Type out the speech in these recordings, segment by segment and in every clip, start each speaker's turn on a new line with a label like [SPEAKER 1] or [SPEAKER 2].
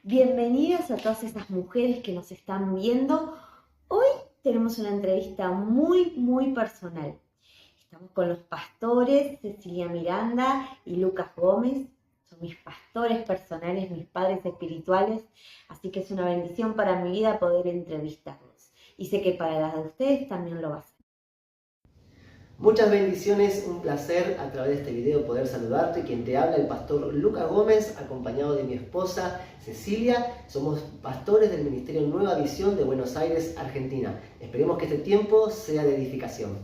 [SPEAKER 1] Bienvenidas a todas esas mujeres que nos están viendo. Hoy tenemos una entrevista muy personal. Estamos con los pastores Cecilia Miranda y Lucas Gómez. Son mis pastores personales, mis padres espirituales. Así que es una bendición para mi vida poder entrevistarlos. Y sé que para las de ustedes también lo va a ser.
[SPEAKER 2] Muchas bendiciones, un placer a través de este video poder saludarte. Quien te habla, el pastor Lucas Gómez, acompañado de mi esposa Cecilia. Somos pastores del Ministerio Nueva Visión de Buenos Aires, Argentina. Esperemos que este tiempo sea de edificación.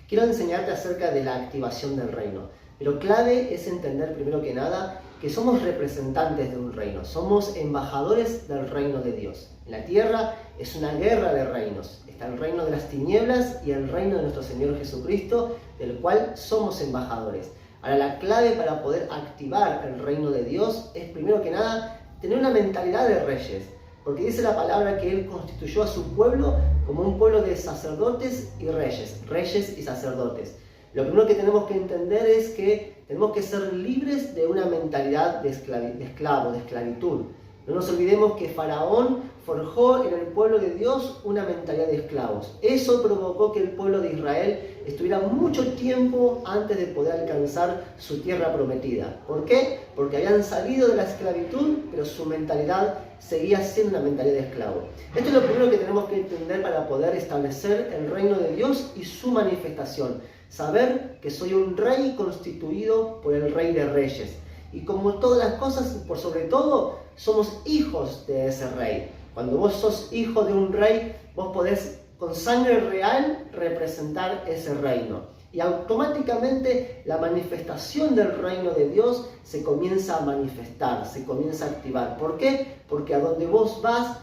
[SPEAKER 2] Quiero enseñarte acerca de la activación del reino. Pero clave es entender primero que nada que somos representantes de un reino, somos embajadores del reino de Dios. En la tierra es una guerra de reinos. Está el reino de las tinieblas y el reino de nuestro Señor Jesucristo, del cual somos embajadores. Ahora, la clave para poder activar el reino de Dios es primero que nada tener una mentalidad de reyes. Porque dice la palabra que Él constituyó a su pueblo como un pueblo de sacerdotes y reyes, reyes y sacerdotes. Lo primero que tenemos que entender es que tenemos que ser libres de una mentalidad de esclavo, de esclavitud. No nos olvidemos que Faraón forjó en el pueblo de Dios una mentalidad de esclavos. Eso provocó que el pueblo de Israel estuviera mucho tiempo antes de poder alcanzar su tierra prometida. ¿Por qué? Porque habían salido de la esclavitud, pero su mentalidad seguía siendo una mentalidad de esclavo. Esto es lo primero que tenemos que entender para poder establecer el reino de Dios y su manifestación. Saber que soy un rey constituido por el Rey de Reyes. Y como todas las cosas, por sobre todo, somos hijos de ese rey. Cuando vos sos hijo de un rey, vos podés con sangre real representar ese reino. Y automáticamente la manifestación del reino de Dios se comienza a manifestar, se comienza a activar. ¿Por qué? Porque a donde vos vas,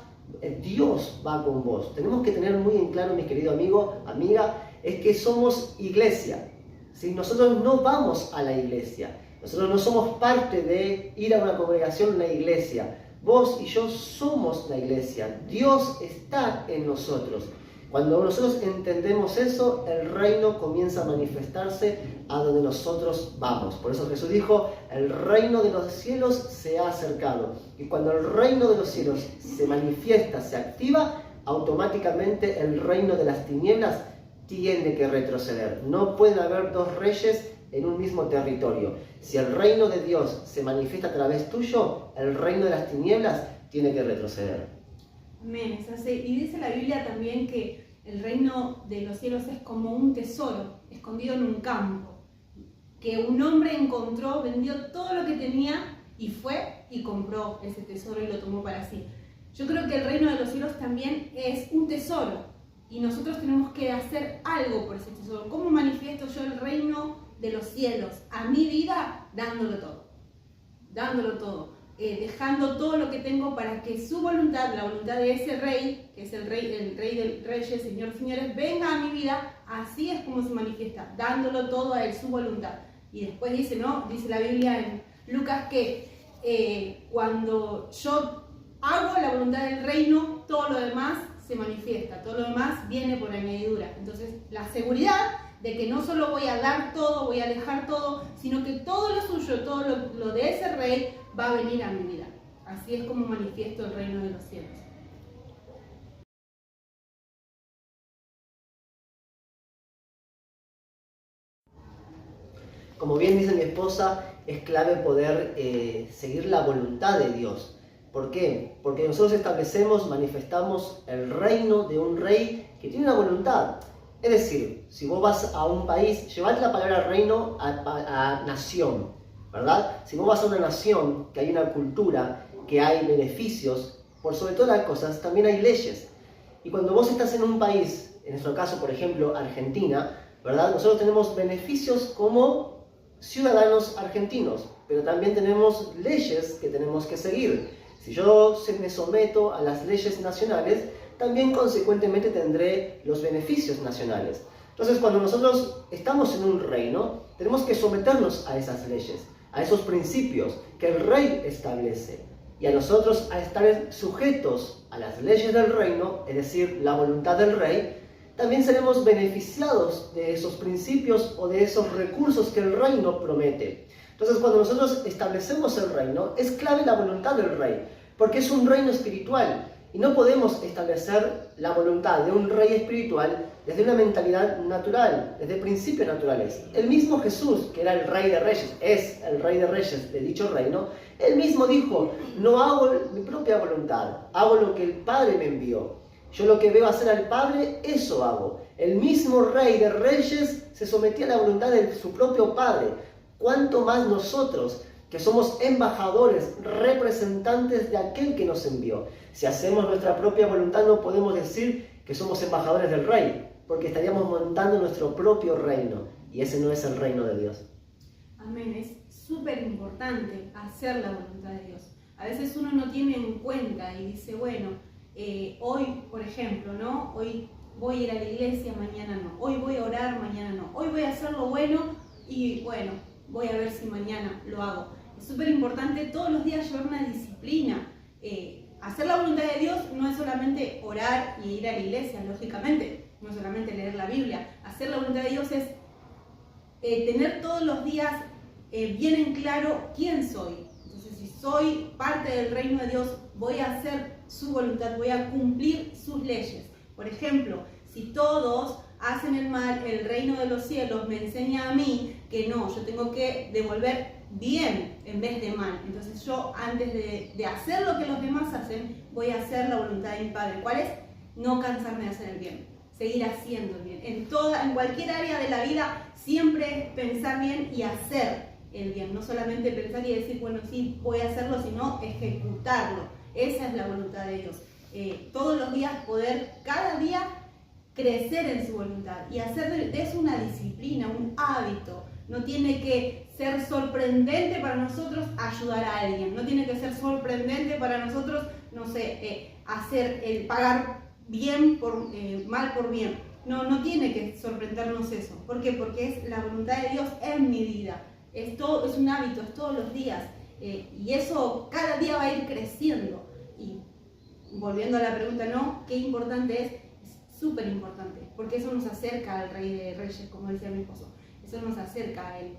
[SPEAKER 2] Dios va con vos. Tenemos que tener muy en claro, mi querido amigo, amiga, es que somos iglesia. ¿Sí? Nosotros no vamos a la iglesia. Nosotros no somos parte de ir a una congregación, una iglesia. Vos y yo somos la iglesia. Dios está en nosotros. Cuando nosotros entendemos eso, el reino comienza a manifestarse a donde nosotros vamos. Por eso Jesús dijo, el reino de los cielos se ha acercado. Y cuando el reino de los cielos se manifiesta, se activa, automáticamente el reino de las tinieblas tiene que retroceder. No pueden haber dos reyes en un mismo territorio. Si el reino de Dios se manifiesta a través tuyo, el reino de las tinieblas tiene que retroceder.
[SPEAKER 3] Amén, es así. Y dice la Biblia también que el reino de los cielos es como un tesoro escondido en un campo, que un hombre encontró, vendió todo lo que tenía y fue y compró ese tesoro y lo tomó para sí. Yo creo que el reino de los cielos también es un tesoro y nosotros tenemos que hacer algo por ese tesoro. ¿Cómo manifiesto yo el reino de los cielos a mi vida? Dándolo todo, dejando todo lo que tengo para que su voluntad, la voluntad de ese rey, que es el rey de reyes, señor de señores, venga a mi vida. Así es como se manifiesta, dándolo todo a él, su voluntad. Y después dice, ¿no? Dice la Biblia en Lucas que cuando yo hago la voluntad del reino, todo lo demás se manifiesta, todo lo demás viene por añadidura. Entonces, la seguridad de que no solo voy a dar todo, voy a dejar todo, sino que todo lo suyo, todo lo de ese rey va a venir a mi vida. Así es como manifiesto el reino de los cielos.
[SPEAKER 2] Como bien dice mi esposa, es clave poder seguir la voluntad de Dios. ¿Por qué? Porque nosotros establecemos, manifestamos el reino de un rey que tiene una voluntad. Es decir, si vos vas a un país, llevate la palabra reino a nación, ¿verdad? Si vos vas a una nación, que hay una cultura, que hay beneficios, por sobre todas las cosas, también hay leyes. Y cuando vos estás en un país, en nuestro caso, por ejemplo, Argentina, ¿verdad? Nosotros tenemos beneficios como ciudadanos argentinos, pero también tenemos leyes que tenemos que seguir. Si yo me someto a las leyes nacionales, también consecuentemente tendré los beneficios nacionales. Entonces, cuando nosotros estamos en un reino, tenemos que someternos a esas leyes, a esos principios que el rey establece. Y a nosotros, a estar sujetos a las leyes del reino, es decir, la voluntad del rey, también seremos beneficiados de esos principios o de esos recursos que el reino promete. Entonces, cuando nosotros establecemos el reino, es clave la voluntad del rey, porque es un reino espiritual y no podemos establecer la voluntad de un rey espiritual desde una mentalidad natural, desde principios naturales. El mismo Jesús, que era el rey de reyes, es el rey de reyes de dicho reino, él mismo dijo: no hago mi propia voluntad, hago lo que el Padre me envió. Yo lo que veo hacer al Padre, eso hago. El mismo rey de reyes se sometía a la voluntad de su propio Padre. ¿Cuánto más nosotros, que somos embajadores, representantes de aquel que nos envió? Si hacemos nuestra propia voluntad, no podemos decir que somos embajadores del rey, porque estaríamos montando nuestro propio reino, y ese no es el reino de Dios.
[SPEAKER 3] Amén. Es súper importante hacer la voluntad de Dios. A veces uno no tiene en cuenta y dice, bueno, hoy, por ejemplo, ¿no? Hoy voy a ir a la iglesia, mañana no. Hoy voy a orar, mañana no. Hoy voy a hacer lo bueno y bueno, voy a ver si mañana lo hago. Es súper importante todos los días llevar una disciplina. Hacer la voluntad de Dios no es solamente orar y ir a la iglesia, lógicamente. No es solamente leer la Biblia. Hacer la voluntad de Dios es tener todos los días bien en claro quién soy. Entonces, si soy parte del reino de Dios, voy a hacer su voluntad, voy a cumplir sus leyes. Por ejemplo, si todos hacen el mal, el reino de los cielos me enseña a mí que no, yo tengo que devolver bien en vez de mal. Entonces yo, antes de hacer lo que los demás hacen, voy a hacer la voluntad de mi Padre. ¿Cuál es? No cansarme de hacer el bien, seguir haciendo el bien. En cualquier área de la vida, siempre pensar bien y hacer el bien. No solamente pensar y decir, bueno, sí, voy a hacerlo, sino ejecutarlo. Esa es la voluntad de Dios. Todos los días poder, cada día, crecer en su voluntad y hacer de eso una disciplina, un hábito. No tiene que ser sorprendente para nosotros ayudar a alguien. No tiene que ser sorprendente para nosotros, no sé, pagar bien por mal por bien. No tiene que sorprendernos eso. ¿Por qué? Porque es la voluntad de Dios en mi vida. Es un hábito, es todos los días. Y eso cada día va a ir creciendo. Y volviendo a la pregunta, ¿no? ¿Qué importante es? Es súper importante. Porque eso nos acerca al Rey de Reyes, como decía mi esposo. Eso nos acerca a Él.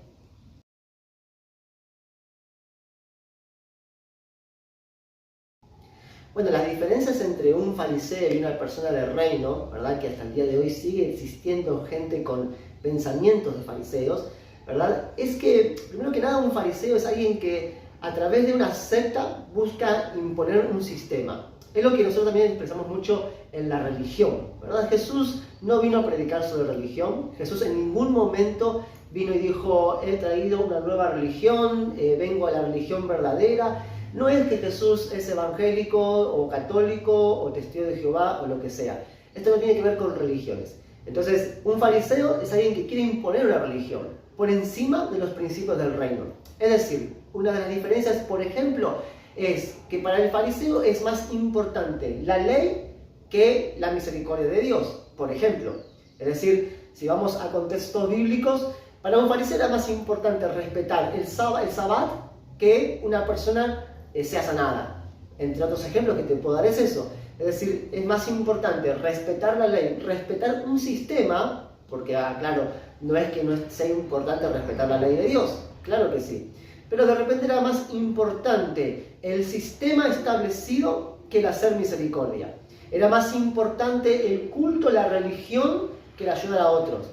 [SPEAKER 2] Bueno, las diferencias entre un fariseo y una persona del reino, ¿verdad? Que hasta el día de hoy sigue existiendo gente con pensamientos de fariseos, ¿verdad? Es que, primero que nada, un fariseo es alguien que a través de una secta busca imponer un sistema. Es lo que nosotros también expresamos mucho en la religión, ¿verdad? Jesús no vino a predicar sobre religión. Jesús en ningún momento vino y dijo, he traído una nueva religión, vengo a la religión verdadera. No es que Jesús es evangélico o católico o testigo de Jehová o lo que sea. Esto no tiene que ver con religiones. Entonces, un fariseo es alguien que quiere imponer una religión por encima de los principios del reino. Es decir, una de las diferencias, por ejemplo, es que para el fariseo es más importante la ley que la misericordia de Dios, por ejemplo. Es decir, si vamos a contextos bíblicos, para un fariseo era más importante respetar el sabbat que una persona sea sanada. Entre otros ejemplos que te puedo dar es eso. Es decir, es más importante respetar la ley, respetar un sistema, porque claro, no es que no sea importante respetar la ley de Dios, claro que sí. Pero de repente era más importante el sistema establecido que el hacer misericordia. Era más importante el culto, la religión, que el ayudar a otros.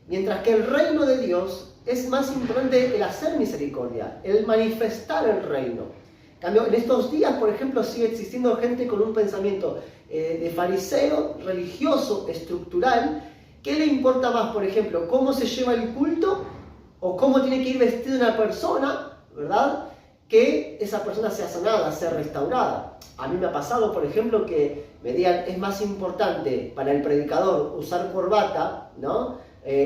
[SPEAKER 2] Mientras que el reino de Dios es más importante el hacer misericordia, el manifestar el reino. En cambio, en estos días, por ejemplo, sigue existiendo gente con un pensamiento de fariseo, religioso, estructural. ¿Qué le importa más, por ejemplo, cómo se lleva el culto o cómo tiene que ir vestida una persona, ¿verdad? Que esa persona sea sanada, sea restaurada. A mí me ha pasado, por ejemplo, que me digan, es más importante para el predicador usar corbata, ¿no?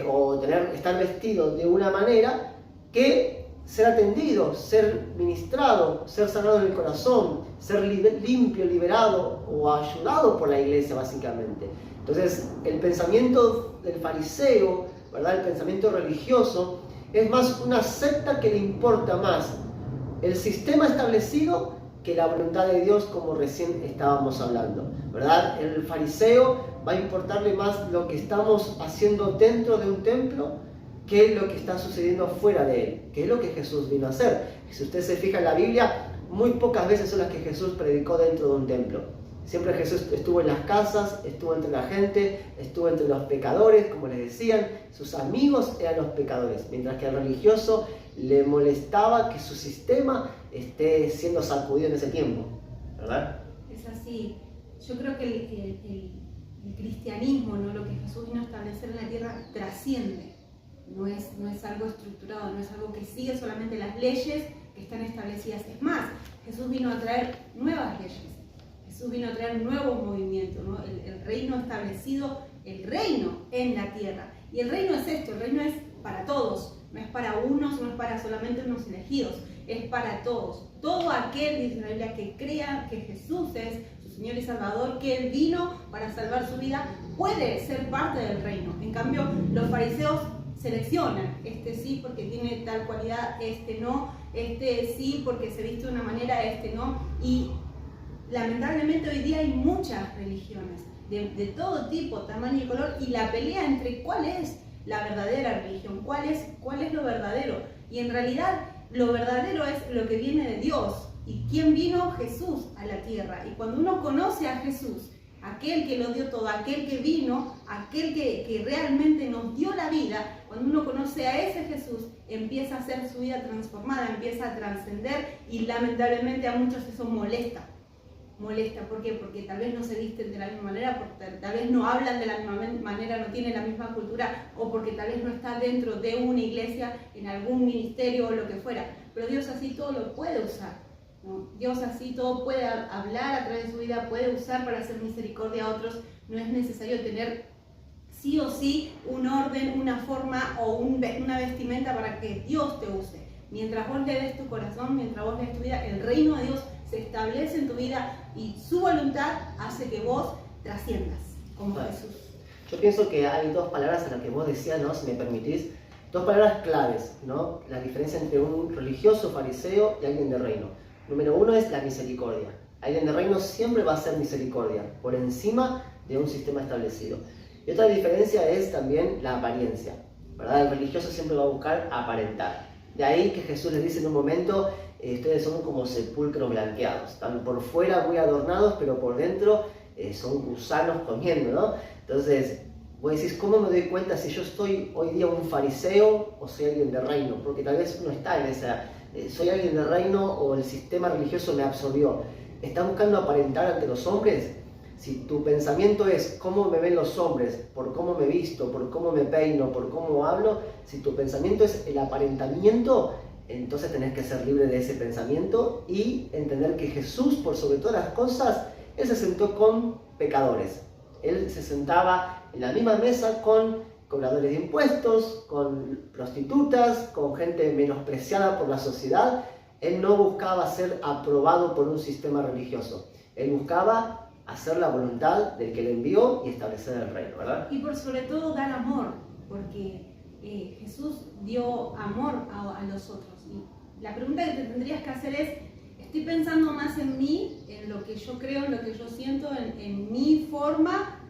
[SPEAKER 2] O estar vestido de una manera que ser atendido, ser ministrado, ser sanado en el corazón, ser limpio, liberado o ayudado por la iglesia, básicamente. Entonces, el pensamiento del fariseo, ¿verdad? El pensamiento religioso, es más una secta que le importa más el sistema establecido que la voluntad de Dios, como recién estábamos hablando, ¿verdad? El fariseo va a importarle más lo que estamos haciendo dentro de un templo que lo que está sucediendo fuera de él, que es lo que Jesús vino a hacer. Si usted se fija en la Biblia, muy pocas veces son las que Jesús predicó dentro de un templo. Siempre Jesús estuvo en las casas, estuvo entre la gente, estuvo entre los pecadores, como les decían, sus amigos eran los pecadores, mientras que al religioso le molestaba que su sistema esté siendo sacudido en ese tiempo, ¿verdad?
[SPEAKER 3] Es así. Yo creo que el cristianismo, ¿no? Lo que Jesús vino a establecer en la tierra, trasciende. No es algo estructurado, no es algo que sigue solamente las leyes que están establecidas. Es más, Jesús vino a traer nuevas leyes. Jesús vino a traer nuevos movimientos, ¿no? El reino establecido, el reino en la tierra. Y el reino es esto, el reino es para todos, no es para unos, no es para solamente unos elegidos, es para todos. Todo aquel, dice la Biblia, que crea que Jesús es su Señor y Salvador, que Él vino para salvar su vida, puede ser parte del reino. En cambio, los fariseos seleccionan, este sí porque tiene tal cualidad, este no, este sí porque se viste de una manera, este no. Y lamentablemente hoy día hay muchas religiones de todo tipo, tamaño y color, y la pelea entre cuál es la verdadera religión, cuál es lo verdadero. Y en realidad lo verdadero es lo que viene de Dios. ¿Y quién vino? Jesús a la tierra. Y cuando uno conoce a Jesús, aquel que lo dio todo, aquel que vino, aquel que realmente nos dio la vida, cuando uno conoce a ese Jesús, empieza a hacer su vida transformada, empieza a trascender, y lamentablemente a muchos eso molesta. ¿Por qué? Porque tal vez no se visten de la misma manera, porque tal vez no hablan de la misma manera, no tienen la misma cultura, o porque tal vez no está dentro de una iglesia, en algún ministerio o lo que fuera. Pero Dios así todo lo puede usar, ¿no? Dios así todo puede hablar a través de su vida, puede usar para hacer misericordia a otros. No es necesario tener sí o sí un orden, una forma o una vestimenta para que Dios te use. Mientras vos le des tu corazón, mientras vos le des tu vida, el reino de Dios se establece en tu vida y su voluntad hace que vos trasciendas como Jesús.
[SPEAKER 2] Yo pienso que hay dos palabras en las que vos decías, ¿no? Si me permitís, dos palabras claves, ¿no? La diferencia entre un religioso fariseo y alguien de reino. Número uno es la misericordia. Alguien de reino siempre va a ser misericordia, por encima de un sistema establecido. Y otra diferencia es también la apariencia, ¿verdad? El religioso siempre va a buscar aparentar. De ahí que Jesús les dice en un momento, ustedes son como sepulcros blanqueados, están por fuera muy adornados, pero por dentro son gusanos comiendo, ¿no? Entonces, vos decís, ¿cómo me doy cuenta si yo estoy hoy día un fariseo o soy alguien de reino? Porque tal vez uno está en esa, soy alguien de reino o el sistema religioso me absorbió. ¿Estás buscando aparentar ante los hombres? Si tu pensamiento es cómo me ven los hombres, por cómo me visto, por cómo me peino, por cómo hablo, si tu pensamiento es el aparentamiento, entonces tenés que ser libre de ese pensamiento y entender que Jesús, por sobre todas las cosas, Él se sentó con pecadores. Él se sentaba en la misma mesa con cobradores de impuestos, con prostitutas, con gente menospreciada por la sociedad. Él no buscaba ser aprobado por un sistema religioso. Él buscaba hacer la voluntad del que le envió y establecer el reino, ¿verdad?
[SPEAKER 3] Y por sobre todo dar amor, porque Jesús dio amor a los otros. Y la pregunta que te tendrías que hacer es, ¿estoy pensando más en mí, en lo que yo creo, en lo que yo siento, en mi forma,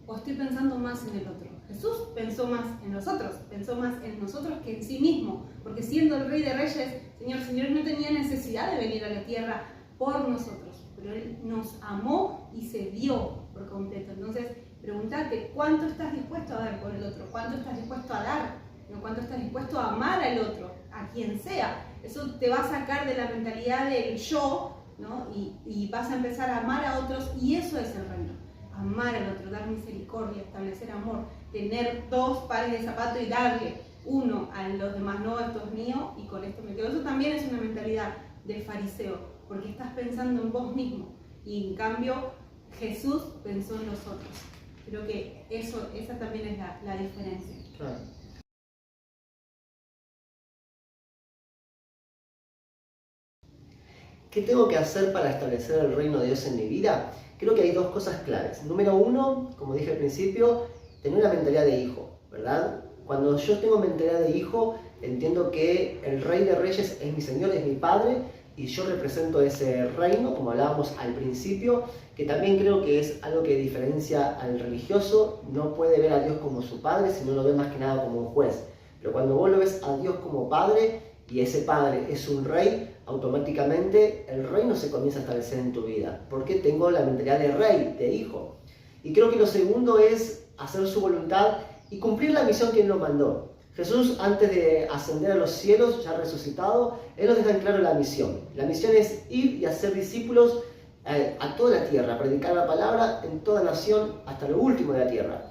[SPEAKER 3] o estoy pensando más en el otro? Jesús pensó más en nosotros, pensó más en nosotros que en sí mismo, porque siendo el Rey de Reyes, Señor, no tenía necesidad de venir a la tierra por nosotros, pero Él nos amó y se dio por completo. Entonces, pregúntate, ¿cuánto estás dispuesto a dar por el otro? ¿Cuánto estás dispuesto a dar? ¿No? ¿Cuánto estás dispuesto a amar al otro? A quien sea. Eso te va a sacar de la mentalidad del yo, ¿no? Y vas a empezar a amar a otros, y eso es el reino. Amar al otro, dar misericordia, establecer amor, tener dos pares de zapatos y darle uno a los demás, no, esto es mío y con esto me quedo. Eso también es una mentalidad de fariseo, porque estás pensando en vos mismo, y en cambio Jesús pensó en los otros. Creo que esa también es la diferencia.
[SPEAKER 2] Claro. ¿Qué tengo que hacer para establecer el reino de Dios en mi vida? Creo que hay dos cosas claves. Número uno, como dije al principio, tener una mentalidad de hijo, ¿verdad? Cuando yo tengo mentalidad de hijo, entiendo que el Rey de Reyes es mi Señor, es mi Padre, y yo represento ese reino, como hablábamos al principio, que también creo que es algo que diferencia al religioso. No puede ver a Dios como su padre, sino lo ve más que nada como un juez. Pero cuando vos lo ves a Dios como padre, y ese padre es un rey, automáticamente el reino se comienza a establecer en tu vida, porque tengo la mentalidad de rey, de hijo. Y creo que lo segundo es hacer su voluntad y cumplir la misión que Él nos mandó. Jesús, antes de ascender a los cielos, ya resucitado, Él nos deja en claro la misión. La misión es ir y hacer discípulos a toda la tierra, predicar la palabra en toda nación hasta lo último de la tierra.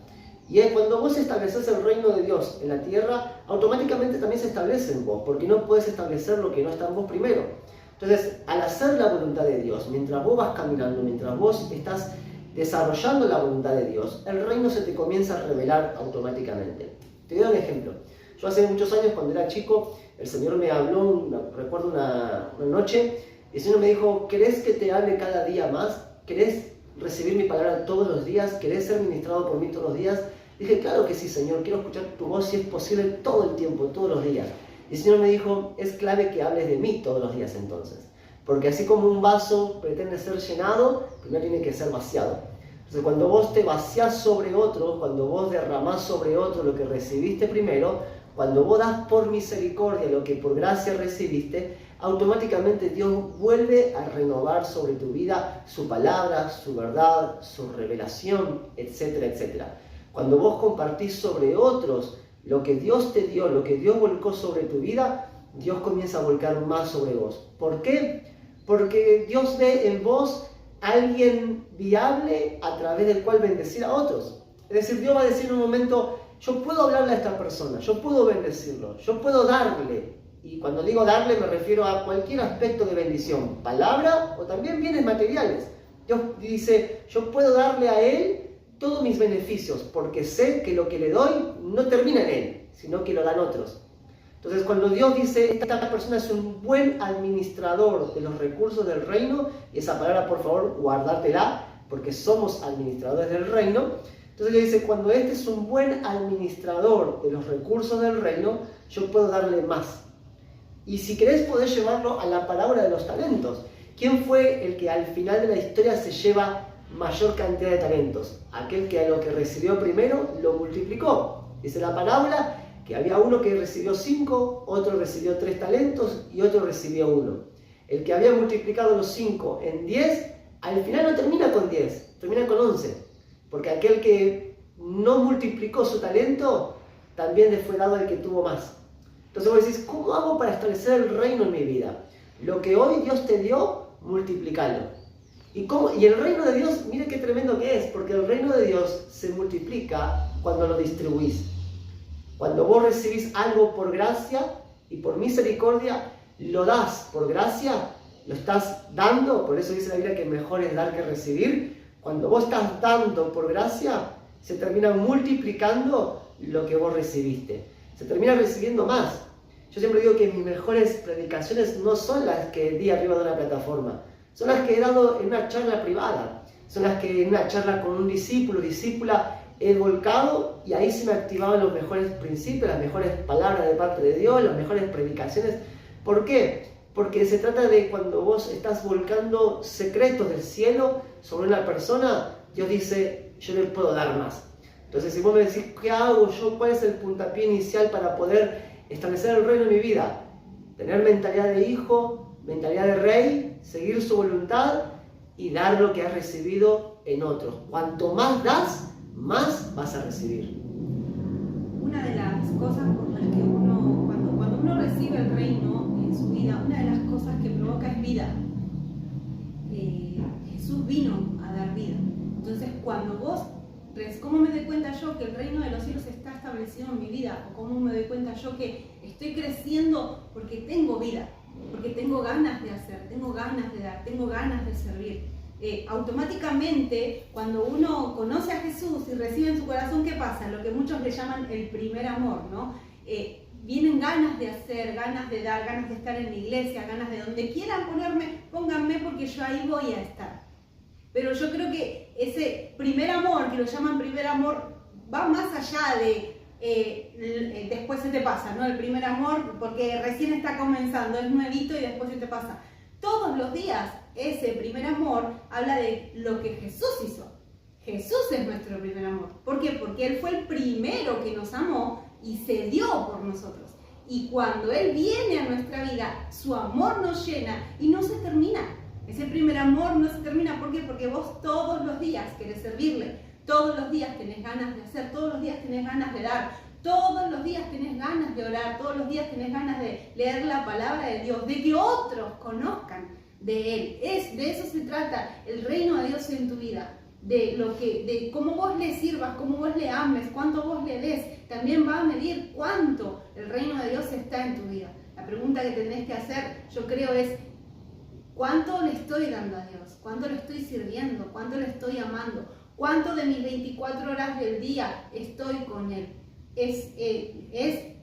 [SPEAKER 2] Y es cuando vos estableces el reino de Dios en la tierra, automáticamente también se establece en vos, porque no puedes establecer lo que no está en vos primero. Entonces, al hacer la voluntad de Dios, mientras vos vas caminando, mientras vos estás desarrollando la voluntad de Dios, el reino se te comienza a revelar automáticamente. Te doy un ejemplo. Yo hace muchos años, cuando era chico, el Señor me habló, recuerdo una noche, y el Señor me dijo: ¿querés que te hable cada día más? ¿Querés recibir mi palabra todos los días? ¿Querés ser ministrado por mí todos los días? Dije: claro que sí, Señor, quiero escuchar tu voz si es posible todo el tiempo, todos los días. Y el Señor me dijo: es clave que hables de mí todos los días entonces. Porque así como un vaso pretende ser llenado, primero tiene que ser vaciado. Entonces, cuando vos te vaciás sobre otro, cuando vos derramás sobre otro lo que recibiste primero, cuando vos das por misericordia lo que por gracia recibiste, automáticamente Dios vuelve a renovar sobre tu vida su palabra, su verdad, su revelación, etcétera, etcétera. Cuando vos compartís sobre otros lo que Dios te dio, lo que Dios volcó sobre tu vida, Dios comienza a volcar más sobre vos. ¿Por qué? Porque Dios ve en vos alguien viable a través del cual bendecir a otros. Es decir, Dios va a decir en un momento: yo puedo hablarle a esta persona, yo puedo bendecirlo, yo puedo darle. Y cuando digo darle me refiero a cualquier aspecto de bendición, palabra o también bienes materiales. Dios dice: yo puedo darle a él todos mis beneficios, porque sé que lo que le doy no termina en él, sino que lo dan otros. Entonces, cuando Dios dice: esta persona es un buen administrador de los recursos del reino, y esa palabra, por favor, guardátela, porque somos administradores del reino. Entonces le dice: cuando este es un buen administrador de los recursos del reino, yo puedo darle más. Y si querés, podés llevarlo a la parábola de los talentos. ¿Quién fue el que al final de la historia se lleva mayor cantidad de talentos? Aquel que a lo que recibió primero lo multiplicó. Dice la parábola que había uno que recibió 5, otro recibió 3 talentos y otro recibió 1. El que había multiplicado los 5 en 10, al final no termina con 10, termina con 11. Porque aquel que no multiplicó su talento, también le fue dado al que tuvo más. Entonces vos decís: ¿cómo hago para establecer el reino en mi vida? Lo que hoy Dios te dio, multiplicalo. Y el reino de Dios, mire qué tremendo que es, porque el reino de Dios se multiplica cuando lo distribuís. Cuando vos recibís algo por gracia y por misericordia, lo das por gracia, lo estás dando. Por eso dice la Biblia que mejor es dar que recibir. Cuando vos estás dando por gracia, se termina multiplicando lo que vos recibiste. Se termina recibiendo más. Yo siempre digo que mis mejores predicaciones no son las que di arriba de una plataforma. Son las que he dado en una charla privada. Son las que en una charla con un discípulo, discípula, he volcado, y ahí se me activaban los mejores principios, las mejores palabras de parte de Dios, las mejores predicaciones. ¿Por qué? Porque se trata de cuando vos estás volcando secretos del cielo sobre una persona, Dios dice: yo le puedo dar más. Entonces, si vos me decís: ¿qué hago yo? ¿Cuál es el puntapié inicial para poder establecer el reino en mi vida? Tener mentalidad de hijo, mentalidad de rey, seguir su voluntad y dar lo que has recibido en otros. Cuanto más das, más vas a recibir.
[SPEAKER 3] Una de las cosas por las que cuando uno recibe el reino en su vida, una de las cosas que provoca es vida. Jesús vino a dar vida. Entonces, cuando vos, ¿cómo me doy cuenta yo que el reino de los cielos está establecido en mi vida? ¿O cómo me doy cuenta yo que estoy creciendo porque tengo vida? Porque tengo ganas de hacer, tengo ganas de dar, tengo ganas de servir. Automáticamente, cuando uno conoce a Jesús y recibe en su corazón, ¿qué pasa? Lo que muchos le llaman el primer amor, ¿no? Vienen ganas de hacer, ganas de dar, ganas de estar en la iglesia, ganas de donde quieran pónganme porque yo ahí voy a estar. Pero yo creo que ese primer amor, que lo llaman primer amor, va más allá de después se te pasa, ¿no? El primer amor, porque recién está comenzando, es nuevito y después se te pasa. todos los días. Ese primer amor habla de lo que Jesús hizo. Jesús es nuestro primer amor. ¿Por qué? Porque Él fue el primero que nos amó y se dio por nosotros. Y cuando Él viene a nuestra vida, su amor nos llena y no se termina. Ese primer amor no se termina. ¿Por qué? Porque vos todos los días querés servirle. Todos los días tenés ganas de hacer. Todos los días tenés ganas de dar. Todos los días tenés ganas de orar. Todos los días tenés ganas de leer la palabra de Dios. De que otros conozcan de Él. De eso se trata el reino de Dios en tu vida. De cómo vos le sirvas, cómo vos le ames, cuánto vos le des, también va a medir cuánto el reino de Dios está en tu vida. La pregunta que tenés que hacer, yo creo, es ¿cuánto le estoy dando a Dios? ¿Cuánto le estoy sirviendo? ¿Cuánto le estoy amando? ¿Cuánto de mis 24 horas del día estoy con Él? ¿Es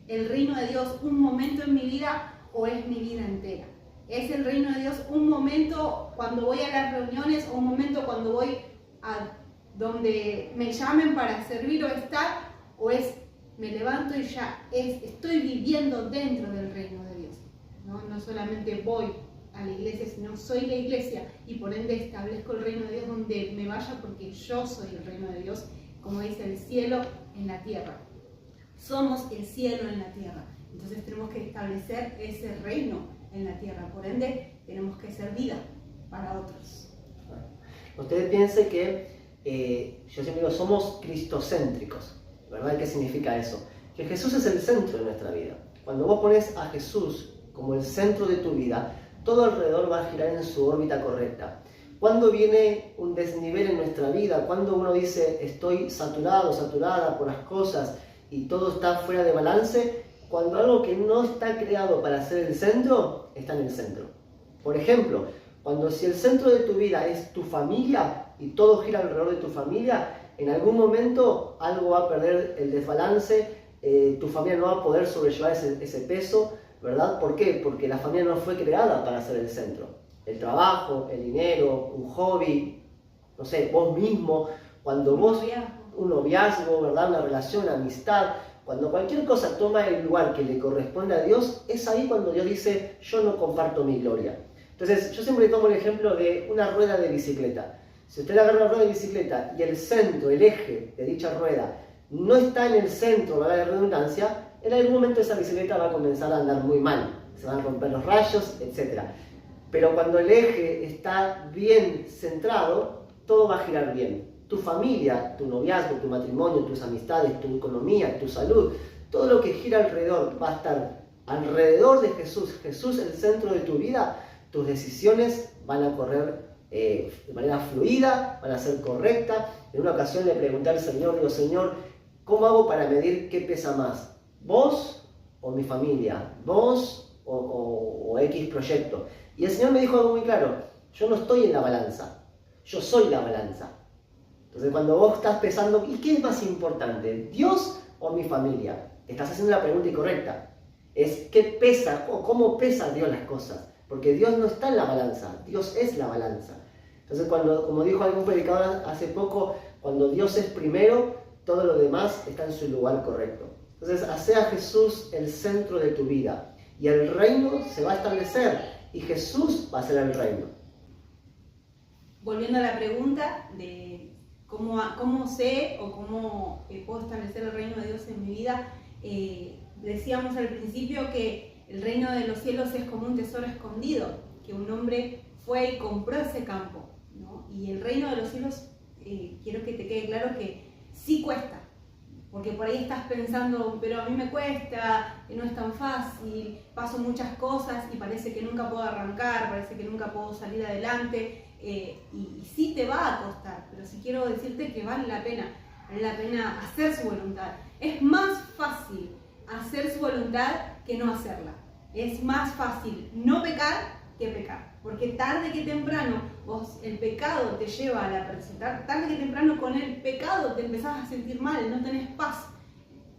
[SPEAKER 3] el reino de Dios un momento en mi vida o es mi vida entera? ¿Es el reino de Dios un momento cuando voy a las reuniones o un momento cuando voy a donde me llamen para servir o estar, o es me levanto y ya estoy viviendo dentro del reino de Dios? No solamente voy a la iglesia, sino soy la iglesia y por ende establezco el reino de Dios donde me vaya, porque yo soy el reino de Dios, como dice, el cielo en la tierra. Somos el cielo en la tierra. Entonces tenemos que establecer ese reino en la tierra. Por ende, tenemos que ser vida para otros.
[SPEAKER 2] Ustedes piensen que, yo siempre digo, somos cristocéntricos, ¿verdad? ¿Qué significa eso? Que Jesús es el centro de nuestra vida. Cuando vos pones a Jesús como el centro de tu vida, todo alrededor va a girar en su órbita correcta. Cuando viene un desnivel en nuestra vida, cuando uno dice estoy saturado, saturada por las cosas y todo está fuera de balance, cuando algo que no está creado para ser el centro, está en el centro. Por ejemplo, cuando si el centro de tu vida es tu familia y todo gira alrededor de tu familia, en algún momento algo va a perder el desbalance, tu familia no va a poder sobrellevar ese peso, ¿verdad? ¿Por qué? Porque la familia no fue creada para ser el centro. El trabajo, el dinero, un hobby, no sé, vos mismo, cuando vos, un noviazgo, ¿verdad? Una relación, una amistad, cuando cualquier cosa toma el lugar que le corresponde a Dios, es ahí cuando Dios dice, yo no comparto mi gloria. Entonces, yo siempre tomo el ejemplo de una rueda de bicicleta. Si usted agarra una rueda de bicicleta y el centro, el eje de dicha rueda, no está en el centro, ¿verdad?, de redundancia, en algún momento esa bicicleta va a comenzar a andar muy mal. Se van a romper los rayos, etc. Pero cuando el eje está bien centrado, todo va a girar bien. Tu familia, tu noviazgo, tu matrimonio, tus amistades, tu economía, tu salud, todo lo que gira alrededor va a estar alrededor de Jesús. Jesús es el centro de tu vida. Tus decisiones van a correr de manera fluida, van a ser correctas. En una ocasión le pregunté al Señor, digo, Señor, ¿cómo hago para medir qué pesa más? ¿Vos o mi familia? ¿Vos o X proyecto? Y el Señor me dijo algo muy claro, yo no estoy en la balanza, yo soy la balanza. Entonces cuando vos estás pesando, ¿y qué es más importante? ¿Dios o mi familia? Estás haciendo la pregunta incorrecta. Es ¿qué pesa o cómo pesa Dios las cosas? Porque Dios no está en la balanza, Dios es la balanza. Entonces, como dijo algún predicador hace poco, cuando Dios es primero, todo lo demás está en su lugar correcto. Entonces, hace a Jesús el centro de tu vida y el reino se va a establecer y Jesús va a ser el reino.
[SPEAKER 3] Volviendo a la pregunta de cómo sé o cómo puedo establecer el reino de Dios en mi vida, decíamos al principio que el reino de los cielos es como un tesoro escondido, que un hombre fue y compró ese campo, ¿no? Y el reino de los cielos, quiero que te quede claro que sí cuesta, porque por ahí estás pensando, pero a mí me cuesta, no es tan fácil, paso muchas cosas y parece que nunca puedo arrancar, parece que nunca puedo salir adelante, y sí te va a costar, pero sí quiero decirte que vale la pena hacer su voluntad. Es más fácil hacer su voluntad que no hacerla. Es más fácil no pecar que pecar, porque tarde que temprano el pecado te lleva a la perdición. Tarde que temprano con el pecado te empezás a sentir mal, no tenés paz.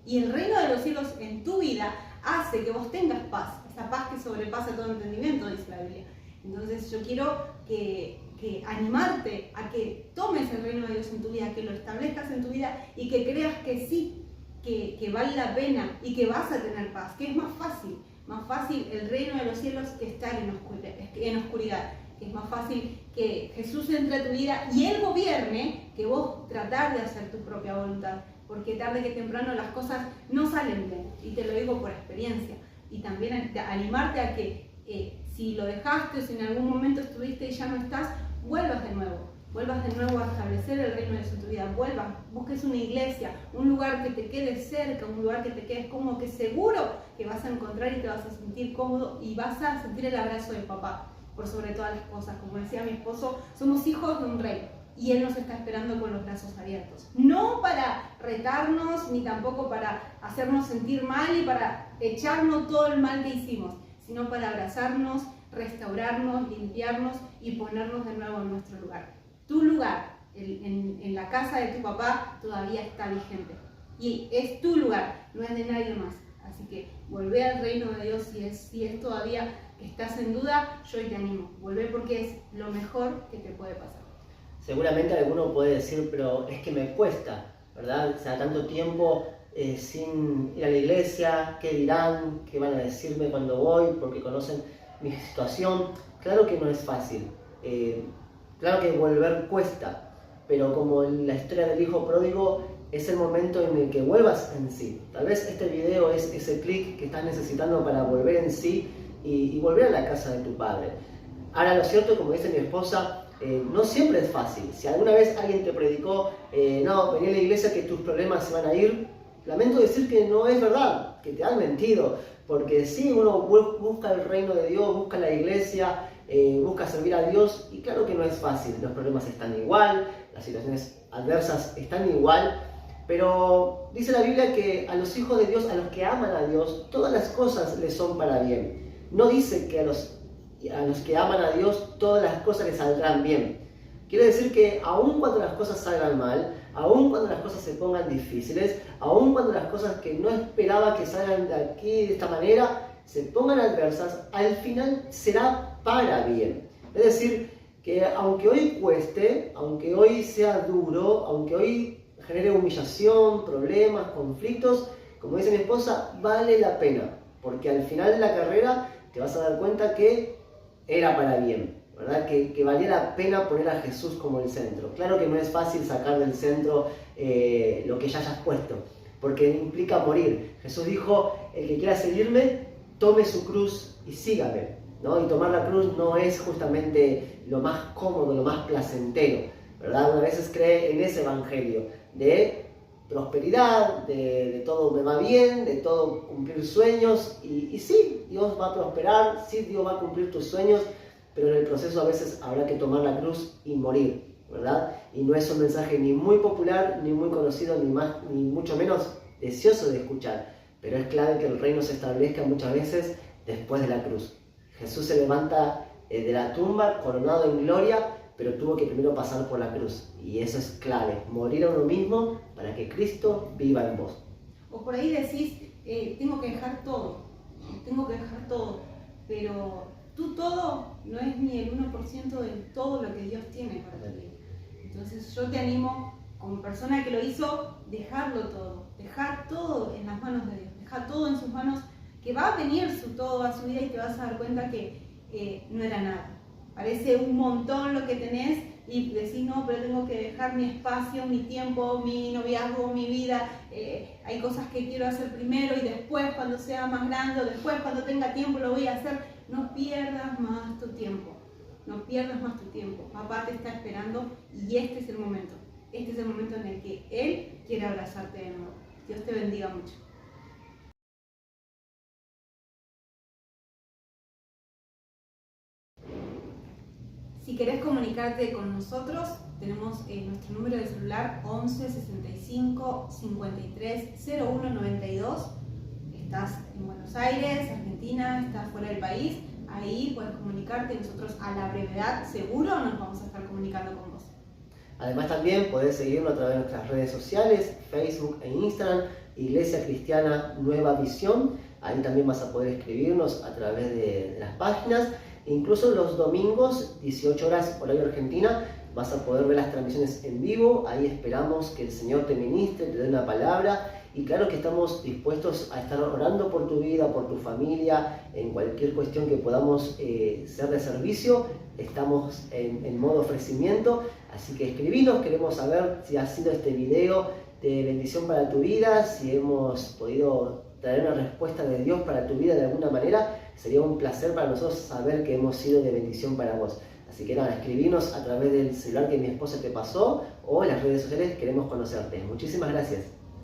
[SPEAKER 3] Y el reino de los cielos en tu vida hace que vos tengas paz, esa paz que sobrepasa todo entendimiento, dice la Biblia. Entonces yo quiero que animarte a que tomes el reino de Dios en tu vida, que lo establezcas en tu vida y que creas que sí, que vale la pena y que vas a tener paz, que es más fácil. más fácil el reino de los cielos que estar en oscuridad. Es más fácil que Jesús entre a tu vida y Él gobierne que vos tratar de hacer tu propia voluntad. Porque tarde que temprano las cosas no salen bien. Y te lo digo por experiencia. Y también animarte a que si lo dejaste o si en algún momento estuviste y ya no estás, vuelvas de nuevo. Vuelvas de nuevo a establecer el reino de Dios en tu vida. Vuelvas, busques una iglesia, un lugar que te quede cerca, un lugar que te quedes cómodo, que seguro que vas a encontrar y te vas a sentir cómodo y vas a sentir el abrazo de papá. Por sobre todas las cosas, como decía mi esposo, somos hijos de un rey y Él nos está esperando con los brazos abiertos. No para retarnos, ni tampoco para hacernos sentir mal y para echarnos todo el mal que hicimos, sino para abrazarnos, restaurarnos, limpiarnos y ponernos de nuevo en nuestro lugar. Tu lugar en la casa de tu papá todavía está vigente y es tu lugar, no es de nadie más. Así que volvé al reino de Dios si es todavía que estás en duda, yo te animo. Volvé porque es lo mejor que te puede pasar.
[SPEAKER 2] Seguramente alguno puede decir, pero es que me cuesta, ¿verdad? O sea, tanto tiempo sin ir a la iglesia, ¿qué dirán? ¿Qué van a decirme cuando voy? Porque conocen mi situación. Claro que no es fácil. Claro que volver cuesta. Pero como en la historia del hijo pródigo, es el momento en el que vuelvas en sí. Tal vez este video es ese clic que estás necesitando para volver en sí y volver a la casa de tu padre. Ahora, lo cierto, como dice mi esposa, no siempre es fácil. Si alguna vez alguien te predicó, no, vení a la iglesia que tus problemas se van a ir, lamento decir que no es verdad, que te han mentido. Porque sí, uno busca el reino de Dios, busca la iglesia, busca servir a Dios, y claro que no es fácil. Los problemas están igual, las situaciones adversas están igual, pero dice la Biblia que a los hijos de Dios, a los que aman a Dios, todas las cosas les son para bien. No dice que a los que aman a Dios todas las cosas les saldrán bien. Quiere decir que aun cuando las cosas salgan mal, aun cuando las cosas se pongan difíciles, aun cuando las cosas que no esperaba que salgan de aquí de esta manera se pongan adversas, al final será para bien. Es decir, que aunque hoy cueste, aunque hoy sea duro, aunque hoy genere humillación, problemas, conflictos, como dice mi esposa, vale la pena, porque al final de la carrera te vas a dar cuenta que era para bien, ¿verdad? Que valía la pena poner a Jesús como el centro. Claro que no es fácil sacar del centro lo que ya hayas puesto, porque implica morir. Jesús dijo, el que quiera seguirme, tome su cruz y sígame, ¿no? Y tomar la cruz no es justamente lo más cómodo, lo más placentero, ¿verdad? Uno a veces cree en ese evangelio de prosperidad, de todo me va bien, de todo cumplir sueños, y sí, Dios va a prosperar, sí, Dios va a cumplir tus sueños, pero en el proceso a veces habrá que tomar la cruz y morir, ¿verdad? Y no es un mensaje ni muy popular, ni muy conocido, ni mucho menos deseoso de escuchar, pero es clave que el reino se establezca muchas veces después de la cruz. Jesús se levanta de la tumba coronado en gloria, pero tuvo que primero pasar por la cruz, y eso es clave, morir a uno mismo para que Cristo viva en vos.
[SPEAKER 3] O por ahí decís, tengo que dejar todo, pero tu todo no es ni el 1% de todo lo que Dios tiene para ti. Entonces yo te animo, como persona que lo hizo, dejar todo en las manos de Dios, dejar todo en sus manos, que va a venir su todo a su vida y te vas a dar cuenta que no era nada. Parece un montón lo que tenés y decís, no, pero tengo que dejar mi espacio, mi tiempo, mi noviazgo, mi vida. Hay cosas que quiero hacer primero y después, cuando sea más grande, o después, cuando tenga tiempo, lo voy a hacer. No pierdas más tu tiempo. No pierdas más tu tiempo. Papá te está esperando y este es el momento. Este es el momento en el que Él quiere abrazarte de nuevo. Dios te bendiga mucho. Si querés comunicarte con nosotros, tenemos nuestro número de celular 11 65 53 01 92. Estás en Buenos Aires, Argentina, estás fuera del país, ahí puedes comunicarte. Nosotros a la brevedad seguro nos vamos a estar comunicando con vos.
[SPEAKER 2] Además también podés seguirnos a través de nuestras redes sociales, Facebook e Instagram, Iglesia Cristiana Nueva Visión. Ahí también vas a poder escribirnos a través de las páginas. Incluso los domingos, 18 horas horario Argentina, vas a poder ver las transmisiones en vivo, ahí esperamos que el Señor te ministre, te dé una palabra. Y claro que estamos dispuestos a estar orando por tu vida, por tu familia, en cualquier cuestión que podamos ser de servicio. Estamos en modo ofrecimiento, así que escribinos, queremos saber si ha sido este video de bendición para tu vida, si hemos podido traer una respuesta de Dios para tu vida de alguna manera. Sería un placer para nosotros saber que hemos sido de bendición para vos. Así que nada, escribinos a través del celular que mi esposa te pasó o en las redes sociales, queremos conocerte. Muchísimas gracias.